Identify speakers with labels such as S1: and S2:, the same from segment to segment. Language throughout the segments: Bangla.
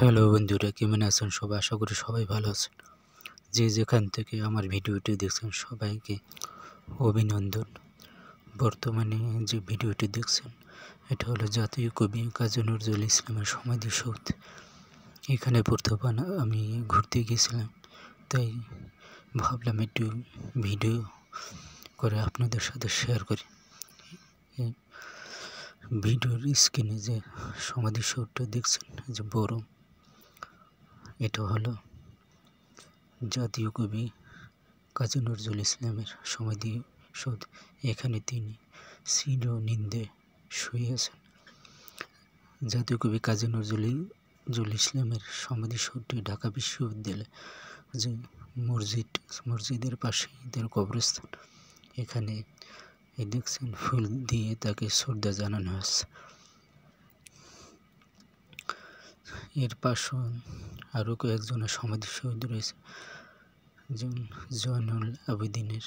S1: হ্যালো বন্ধুরা, কেমন আছেন সবাই? আশা করি সবাই ভালো আছেন। যে যেখান থেকে আমার ভিডিওটি দেখছেন সবাইকে অভিনন্দন। বর্তমানে যে ভিডিওটি দেখছেন এটা হলো জাতীয় কবি কাজী নজরুল ইসলামের সমাধিসৌধ। এখানে বর্তমান আমি ঘুরতে গিয়েছিলাম, তাই ভাবলাম একটু ভিডিও করে আপনাদের সাথে শেয়ার করি। ভিডিওর স্ক্রিনে যে সমাধিসৌধটা দেখছেন, যে বড়, এটা হলো জাতীয় কবি কাজী নজরুল ইসলামের সমাধিসৌধ। এখানে তিনি চিরনিন্দে শুয়ে আছেন। জাতীয় কবি কাজী নজরুল ইসলামের সমাধিসৌধটি ঢাকা বিশ্ববিদ্যালয় যে মসজিদের পাশে তার কবরস্থান। এখানে দেখছেন ফুল দিয়ে তাকে শ্রদ্ধা জানানো হচ্ছে। এর পাশে আরও কয়েকজনের সমাধিসৌধ রয়েছে, যেমন জয়নুল আবেদিনের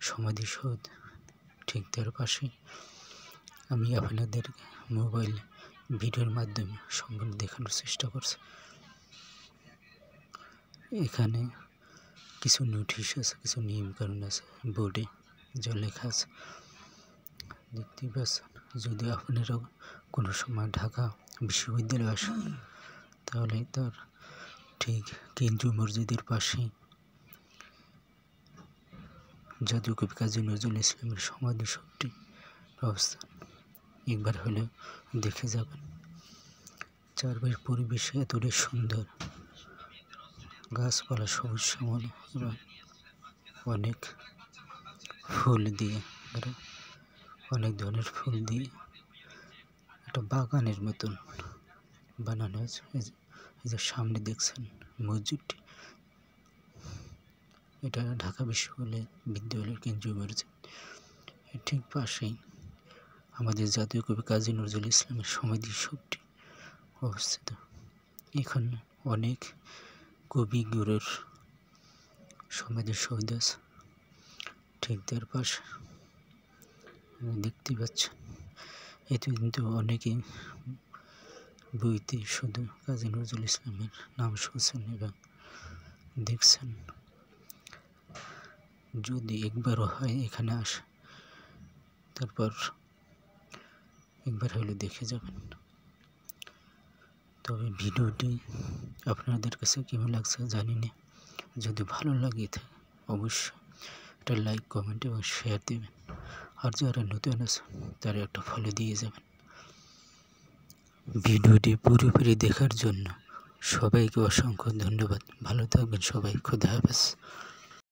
S1: সমাধিসৌধ ঠিক তার পাশে। আমি আপনাদের মোবাইল ভিডিওর মাধ্যমে সম্পূর্ণ দেখানোর চেষ্টা করছি। এখানে কিছু নোটিশ আছে, কিছু নিয়মকানুন আছে বোর্ডে যা লেখা আছে, দেখতেই পাচ্ছেন। যদি আপনারা কোনো সময় ঢাকা বিশ্ববিদ্যালয়ে আসেন তাহলে তার ঠিক কেন্দ্রীয় মসজিদের পাশেই জাতীয় কবি কাজী নজরুল ইসলামের সমাধিসৌধটি অবস্থান। একবার হলেও দেখে যাবেন। চারপাশের পরিবেশ এতটাই সুন্দর, গাছপালা সবুজ শ্যামল এবং অনেক ফুল দিয়ে, অনেক ধরনের ফুল দিয়ে একটা বাগানের মতন বানানো হয়েছে। এই যে সামনে দেখছেন মসজিদটি, এটা ঢাকা বিশ্ববিদ্যালয়ের কেন্দ্রীয় মসজিদ। এর ঠিক পাশেই আমাদের জাতীয় কবি কাজী নজরুল ইসলামের সমাধিসৌধটি অবস্থিত। এখানে অনেক কবিগুরুর সমাধিসৌধ আছে ঠিক তার পাশে, দেখতে পাচ্ছেন। এতে কিন্তু অনেকেই বইতে শুধু কাজী নজরুল ইসলামের নাম শুনছেন এবং দেখছেন। যদি একবারও হয় এখানে আসে, তারপর একবার হলে দেখে যাবেন। তবে ভিডিওটি আপনাদের কাছে কেমন লাগছে জানি না। যদি ভালো লাগে থাকে অবশ্যই একটা লাইক, কমেন্ট এবং শেয়ার দেবেন। আর যারা নতুন আছে তারা একটা ফলো দিয়ে যাবেন। ভিডিওটি পুরোপুরি দেখার জন্য সবাইকে অসংখ্য ধন্যবাদ। ভালো থাকবেন সবাই। খোদা হাফেজ।